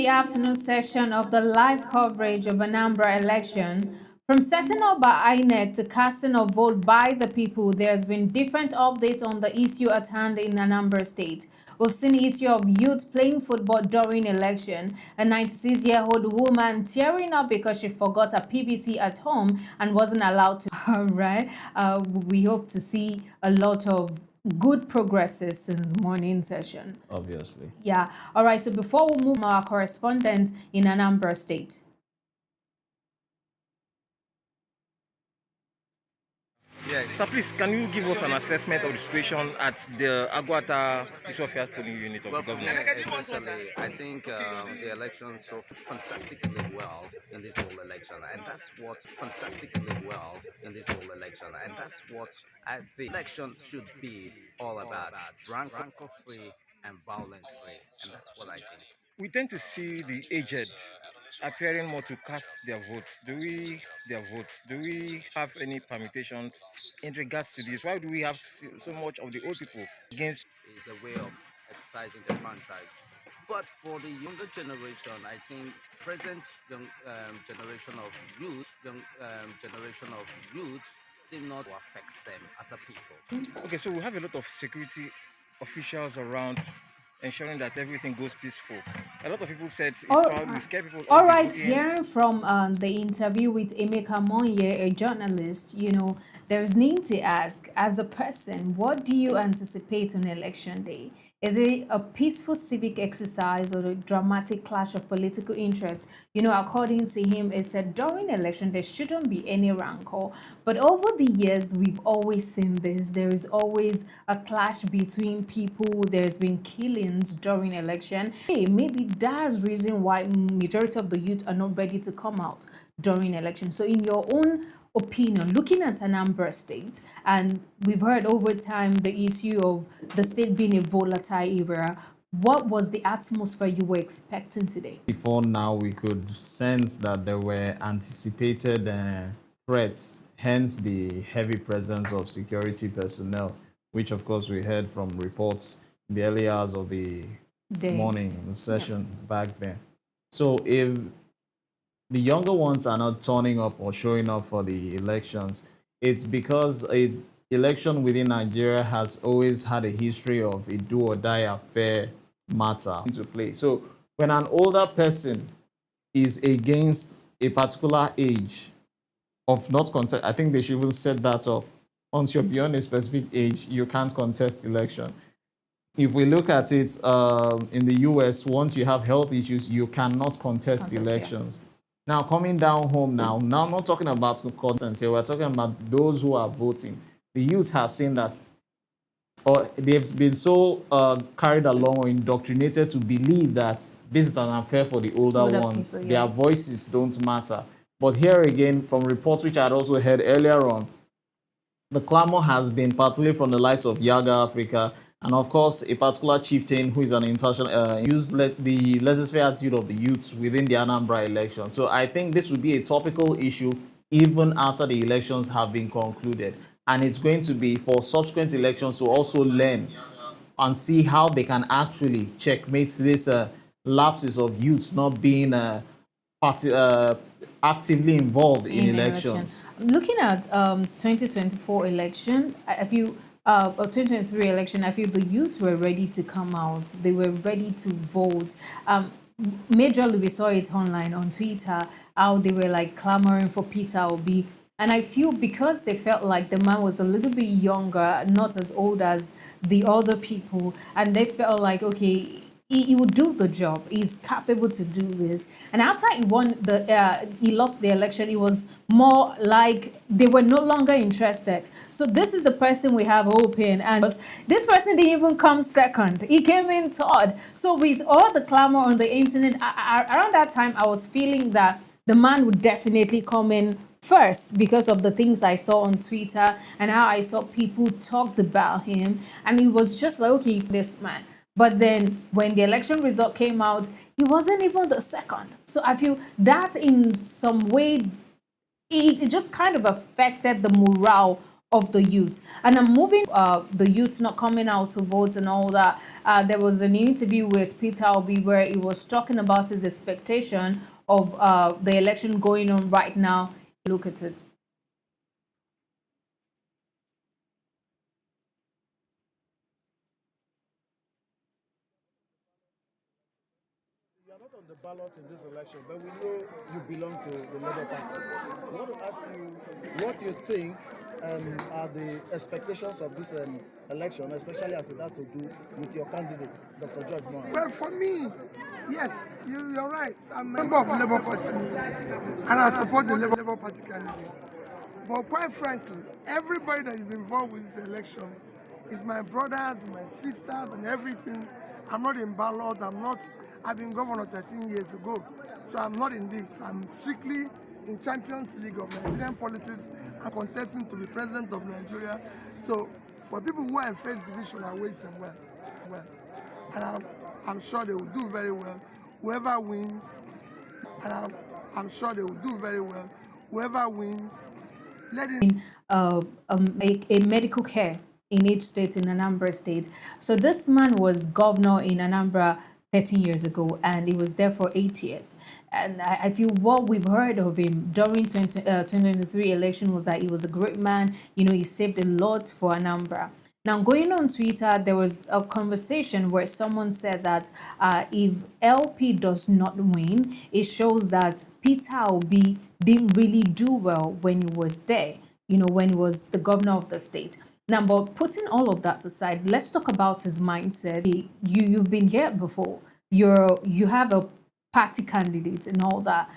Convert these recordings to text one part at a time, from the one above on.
the afternoon session of the live coverage of Anambra election. From setting up by INEC to casting of vote by the people, there's been different updates on the issue at hand in Anambra State. We've seen the issue of youth playing football during election, a 96-year-old woman tearing up because she forgot her PVC at home and wasn't allowed to. All right, we hope to see a lot of good progresses since morning session. Obviously. Yeah. All right. So before we move, our correspondent in Anambra State. Yeah, so please, can you give us an assessment of the situation at the Aguata Isofia polling unit of the government? Essentially, I think the election so fantastically well in this whole election, and that's what fantastically well in this whole election, and that's what I think election should be all about: rancor-free and violence-free, and that's what I think. We tend to see the aged appearing more to cast their votes. Do we have any permutations in regards to this? Why do we have so much of the old people against? Is a way of exercising the franchise. But for the younger generation, I think present young generation of youth seem not to affect them as a people. Okay, so we have a lot of security officials around ensuring that everything goes peaceful. A lot of people said it's All, probably scare people all off the right, voting. hearing from the interview with Emeka Monye, a journalist, there's need to ask, as a person, what do you anticipate on election day? Is it a peaceful civic exercise or a dramatic clash of political interests? According to him, it said during election there shouldn't be any rancor. But over the years, we've always seen this. There is always a clash between people. There's been killings during election. Hey, maybe that's reason why majority of the youth are not ready to come out during election. So in your own opinion, looking at Anambra State, and we've heard over time the issue of the state being a volatile area, what was the atmosphere you were expecting today? Before now, we could sense that there were anticipated threats, hence the heavy presence of security personnel, which of course we heard from reports in the early hours of the morning in the session back then. So if the younger ones are not turning up or showing up for the elections, it's because a election within Nigeria has always had a history of a do or die affair matter into play. So when an older person is against a particular age of not contest, I think they should even set that up. Once you're beyond a specific age, you can't contest election. If we look at it in the US, once you have health issues, you cannot contest elections. Now, coming down home now I'm not talking about contents here, we're talking about those who are voting. The youth have seen that, or they've been so carried along or indoctrinated to believe that this is unfair for the older ones. People, Their voices don't matter. But here again, from reports which I had also heard earlier on, the clamor has been particularly from the likes of Yaga Africa, and of course, a particular chieftain who is an international, used the laissez-faire attitude of the youths within the Anambra election. So I think this would be a topical issue even after the elections have been concluded. And it's going to be for subsequent elections to also learn and see how they can actually checkmate this lapses of youths not being actively involved in elections. Looking at 2024 election, I feel 2023 election, I feel the youth were ready to come out. They were ready to vote. Majorly, we saw it online on Twitter, how they were like clamoring for Peter Obi. And I feel because they felt like the man was a little bit younger, not as old as the other people, and they felt like, okay, he would do the job. He's capable to do this. And after he lost the election, it was more like they were no longer interested. So this is the person we have hoping, and this person didn't even come second. He came in third. So with all the clamor on the internet, around that time, I was feeling that the man would definitely come in first because of the things I saw on Twitter and how I saw people talked about him. And it was just like, okay, this man. But then when the election result came out, he wasn't even the second. So I feel that in some way, it just kind of affected the morale of the youth. And I'm moving the youth not coming out to vote and all that. There was an interview with Peter Obi where he was talking about his expectation of the election going on right now. Look at it. You are not on the ballot in this election, but we know you belong to the Labour Party. I want to ask you what you think are the expectations of this election, especially as it has to do with your candidate, Dr. George Mohan. Well, for me, yes, you're right. I'm a member of the Labour Party and I support the Labour Party candidate. But quite frankly, everybody that is involved with this election is my brothers, my sisters, and everything. I'm not in ballot. I've been governor 13 years ago. So I'm not in this. I'm strictly in Champions League of Nigerian politics and contesting to be president of Nigeria. So for people who are in first division, I wish them well. And I'm sure they will do very well. Whoever wins, and I'm sure they will do very well. Whoever wins, let it. A medical care in each state in Anambra state. So this man was governor in Anambra 13 years ago, and he was there for 8 years. And I feel what we've heard of him during 2023 election was that he was a great man. You know, he saved a lot for Anambra. Now, going on Twitter, there was a conversation where someone said that if LP does not win, it shows that Peter Obi didn't really do well when he was there, you know, when he was the governor of the state. Now, but putting all of that aside, let's talk about his mindset. You've been here before. You have a party candidate and all that.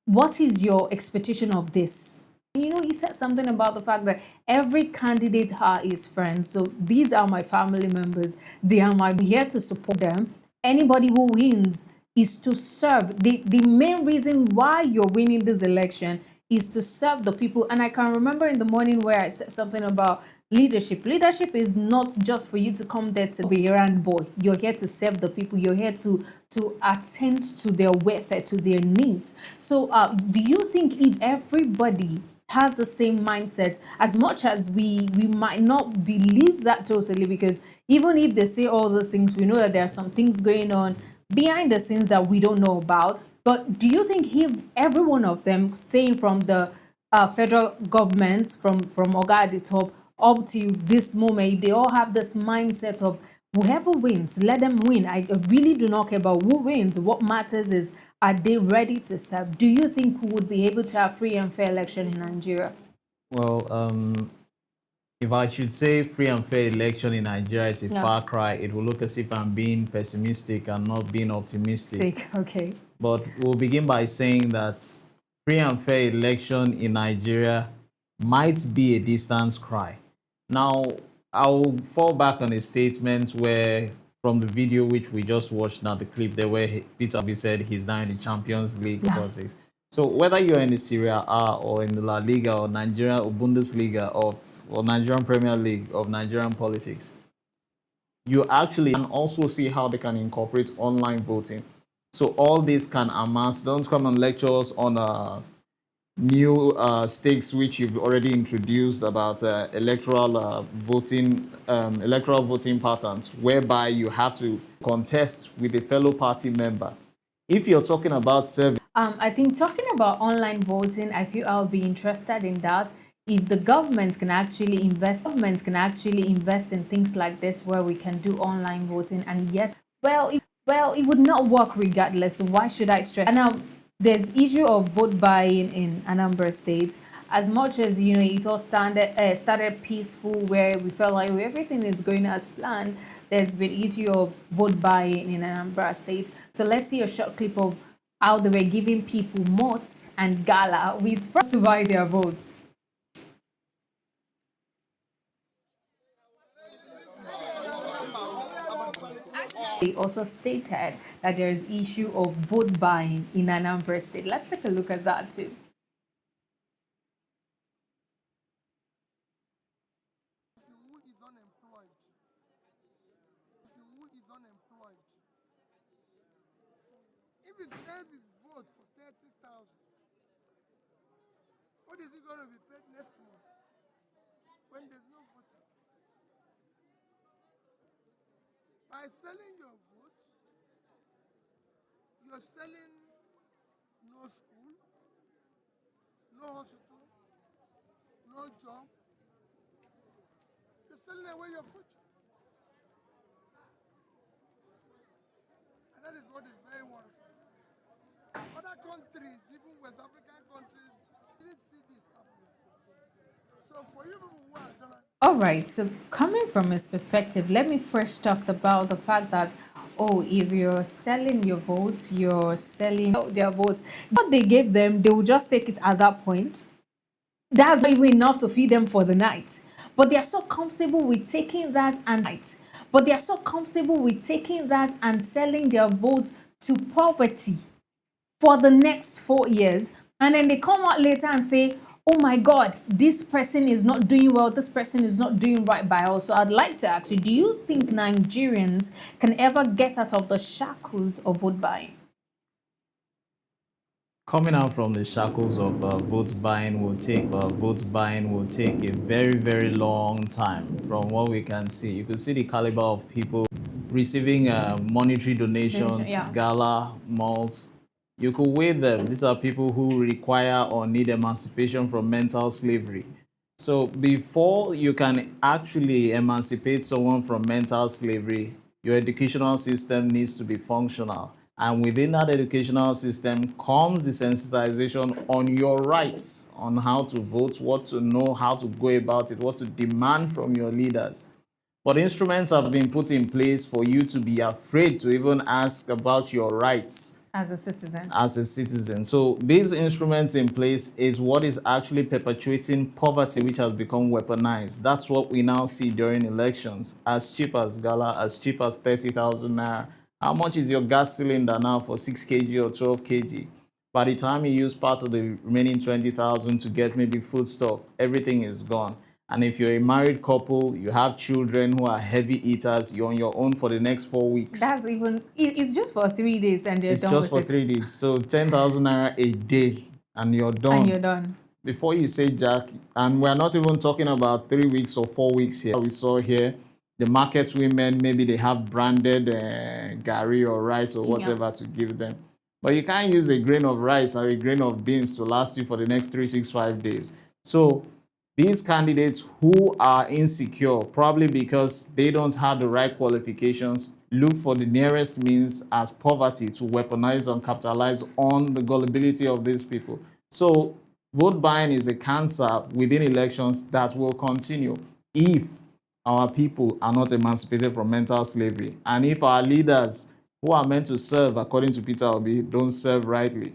What is your expectation of this? You know, he said something about the fact that every candidate are his friends. So these are my family members. They are my here to support them. Anybody who wins is to serve. The main reason why you're winning this election is to serve the people. And I can remember in the morning where I said something about leadership. Leadership is not just for you to come there to be a errand boy. You're here to serve the people. You're here to attend to their welfare, to their needs. So do you think if everybody has the same mindset, as much as we might not believe that totally, because even if they say all those things, we know that there are some things going on behind the scenes that we don't know about. But do you think if every one of them, saying from the federal government, from Oga at the top up to this moment, they all have this mindset of whoever wins, let them win. I really do not care about who wins. What matters is, are they ready to serve? Do you think we would be able to have free and fair election in Nigeria? Well, if I should say free and fair election in Nigeria is a Yeah. far cry, it will look as if I'm being pessimistic and not being optimistic. Okay. But we'll begin by saying that free and fair election in Nigeria might be a distance cry. Now, I'll fall back on a statement where, from the video which we just watched now, the clip there where Peter Obi said he's now in the Champions League Yeah. politics. So whether you're in the Serie A or in the La Liga or Nigeria or Bundesliga or Nigerian Premier League of Nigerian politics, you actually can also see how they can incorporate online voting. So all this can amass. Don't come and lecture us on new stakes which you've already introduced about electoral voting patterns, whereby you have to contest with a fellow party member. If you're talking about serving, I think talking about online voting, I feel I'll be interested in that. If the government can actually invest in things like this where we can do online voting, and yet, it would not work regardless. So why should I stress? And now there's issue of vote buying in Anambra State. As much as you know, it all started peaceful, where we felt like everything is going as planned. There's been issue of vote buying in Anambra State. So let's see a short clip of how they were giving people mots and gala with first to buy their votes. They also stated that there is issue of vote buying in Anambra State. Let's take a look at that too. Who is unemployed? Who is unemployed? If it says it's vote for 30,000, what is he going to be paid next month? when there's no voting. By selling your vote, you're selling no school, no hospital, no job. You're selling away your future. And that is what is very worrisome. Other countries, even West African countries, didn't see this happening. So for you people who are journalists, All right, so coming from his perspective, let me first talk about the fact that, oh, if you're selling your votes, you're selling their votes. What they gave them, they will just take it at that point. That's not even enough to feed them for the night. But they are so comfortable with taking that and selling their votes to poverty for the next 4 years. And then they come out later and say, oh my God, this person is not doing well, this person is not doing right by us. So I'd like to ask you, do you think Nigerians can ever get out of the shackles of vote buying? Coming out from the shackles of vote buying will take a very, very long time. From what we can see, you can see the caliber of people receiving monetary donations, Yeah. gala, malt. You could weigh them. These are people who require or need emancipation from mental slavery. So before you can actually emancipate someone from mental slavery, your educational system needs to be functional. And within that educational system comes the sensitization on your rights, on how to vote, what to know, how to go about it, what to demand from your leaders. But instruments have been put in place for you to be afraid to even ask about your rights As a citizen. as a citizen. So these instruments in place is what is actually perpetuating poverty, which has become weaponized. That's what we now see during elections. As cheap as gala, as cheap as 30,000 naira. How much is your gas cylinder now for 6 kg or 12 kg? By the time you use part of the remaining 20,000 to get maybe foodstuff, everything is gone. And if you're a married couple, you have children who are heavy eaters, you're on your own for the next 4 weeks. That's even, it's just for 3 days and they're It's done just with for it. 3 days. So 10,000 naira a day and you're done. And you're done. Before you say Jack, and we're not even talking about 3 weeks or 4 weeks here. We saw here the market women, maybe they have branded gari or rice or whatever to give them. But you can't use a grain of rice or a grain of beans to last you for the next 365 days. So these candidates who are insecure, probably because they don't have the right qualifications, look for the nearest means as poverty to weaponize and capitalize on the gullibility of these people. So vote buying is a cancer within elections that will continue if our people are not emancipated from mental slavery, and if our leaders who are meant to serve according to Peter Obi don't serve rightly.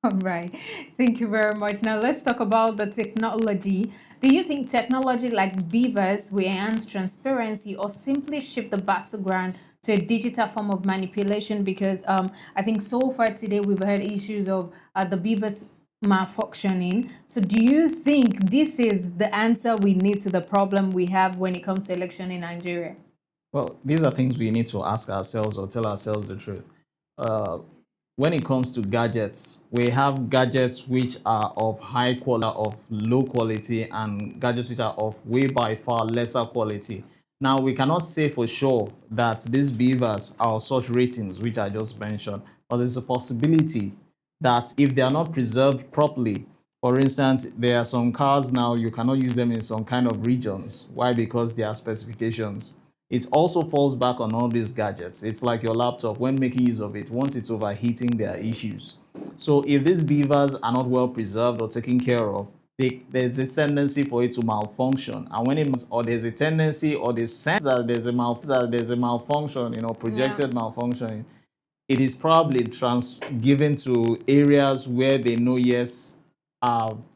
All right. Thank you very much. Now let's talk about the technology. Do you think technology like beavers will enhance transparency or simply shift the battleground to a digital form of manipulation? Because I think so far today we've had issues of the beavers malfunctioning. So do you think this is the answer we need to the problem we have when it comes to election in Nigeria? Well, these are things we need to ask ourselves or tell ourselves the truth. When it comes to gadgets, we have gadgets which are of high quality, of low quality, and gadgets which are of way by far lesser quality. Now, we cannot say for sure that these beavers are of such ratings, which I just mentioned, but there's a possibility that if they are not preserved properly, for instance, there are some cars now, you cannot use them in some kind of regions. Why? Because there are specifications. It also falls back on all these gadgets. It's like your laptop. When making use of it, once it's overheating, there are issues. So if these beavers are not well preserved or taken care of, there's a tendency for it to malfunction. And when it, or there's a tendency or the sense that there's a malfunction, projected malfunctioning, it is probably given to areas where they know, yes,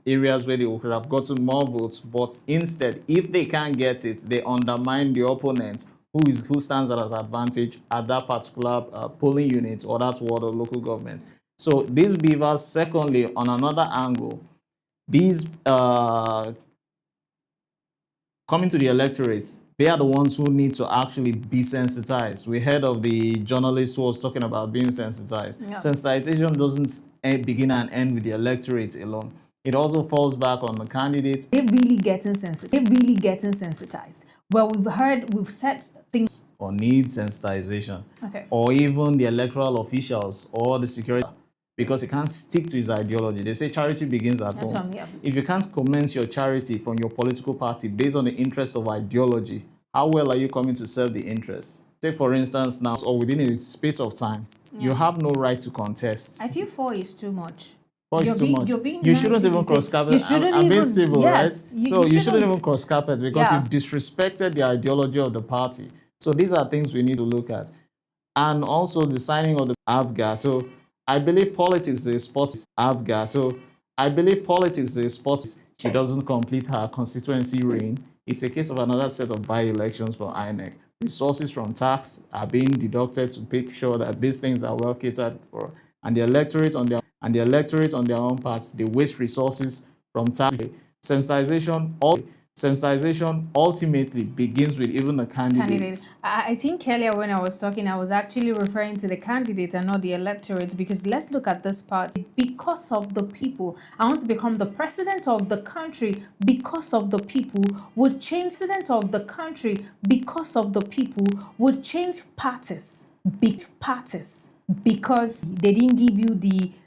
areas where they could have gotten more votes, but instead, if they can't get it, they undermine the opponent who stands at an advantage at that particular polling unit or that ward or local government. So these beavers, secondly, on another angle, these coming to the electorate, they are the ones who need to actually be sensitized. We heard of the journalist who was talking about being sensitized. Sensitization doesn't begin and end with the electorate alone. It also falls back on the candidates. They're really getting sensitive. They're really getting sensitized. Well, we've said things. Or need sensitization. Okay. Or even the electoral officials or the security, because he can't stick to his ideology. They say charity begins at That's home. yeah. If you can't commence your charity from your political party based on the interest of ideology, how well are you coming to serve the interests? Say, for instance, now or within a space of time, you have no right to contest. I feel 4 is too much. It's too much. You're being You nice shouldn't if even you say- cross carpet. You shouldn't I'm being even- civil, yes, right? So you shouldn't even cross carpet because Yeah. you've disrespected the ideology of the party. So these are things we need to look at. And also the signing of the ABGA. So I believe politics is a sport. ABGA. So I believe politics is a sport. She doesn't complete her constituency reign. It's a case of another set of by-elections for INEC. Resources from tax are being deducted to make sure that these things are well catered for. And the electorate on their own parts, they waste resources from tax. Sensitization ultimately begins with even the candidates. I think earlier when I was talking, I was actually referring to the candidate and not the electorate, because let's look at this part. Because of the people, I want to become the president of the country because of the people, would change president of the country because of the people, would change parties, big parties, because they didn't give you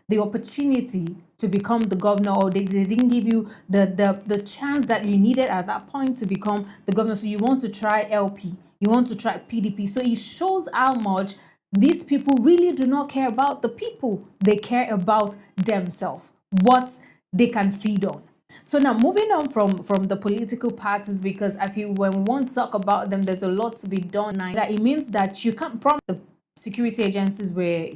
the opportunity to become the governor, or they didn't give you the chance that you needed at that point to become the governor. So you want to try LP, you want to try PDP. So it shows how much these people really do not care about the people. They care about themselves, what they can feed on. So now moving on from the political parties, because I feel when we want to talk about them, there's a lot to be done. That it means that you can't promise. The security agencies were,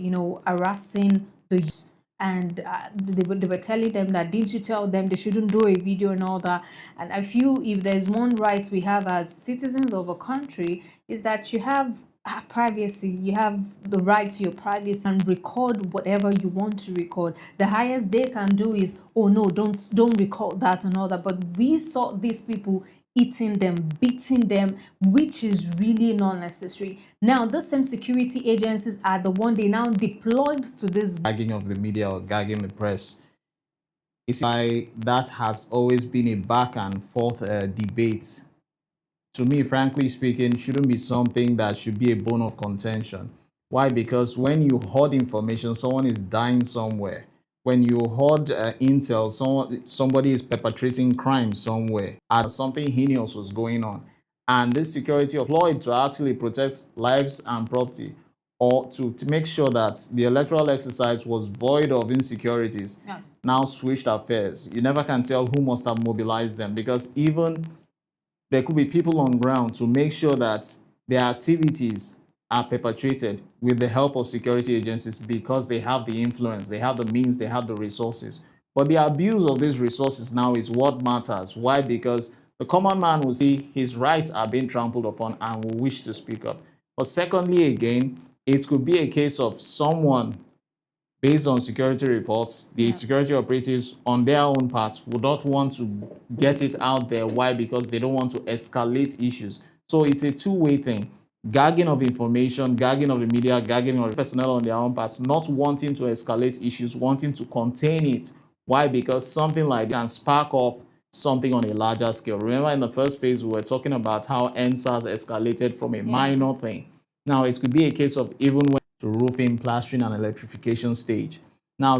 harassing the youth, and they were telling them that, didn't you tell them they shouldn't do a video and all that. And I feel if there's one right we have as citizens of a country, is that you have privacy. You have the right to your privacy and record whatever you want to record. The highest they can do is, oh no, don't record that and all that. But we saw these people eating them, beating them, which is really not necessary. Now, the same security agencies are the one they now deployed to this Gagging of the media or gagging the press. It's why that has always been a back and forth debate. To me, frankly speaking, shouldn't be something that should be a bone of contention. Why? Because when you hoard information, someone is dying somewhere. When you hoard intel, somebody is perpetrating crime somewhere. Something heinous was going on. And this security employed to actually protect lives and property, or to make sure that the electoral exercise was void of insecurities, now switched affairs. You never can tell who must have mobilized them, because even there could be people on ground to make sure that their activities are perpetrated with the help of security agencies, because they have the influence, they have the means, they have the resources. But the abuse of these resources now is what matters. Why? Because the common man will see his rights are being trampled upon and will wish to speak up. But secondly, again, it could be a case of someone, based on security reports, the security operatives on their own parts would not want to get it out there. Why? Because they don't want to escalate issues. So it's a two-way thing. Gagging of information, gagging of the media, gagging of the personnel on their own parts, not wanting to escalate issues, wanting to contain it. Why? Because something like that can spark off something on a larger scale. Remember in the first phase, we were talking about how NSAS escalated from a minor thing. Now, it could be a case of even when to roofing, plastering, and electrification stage. Now,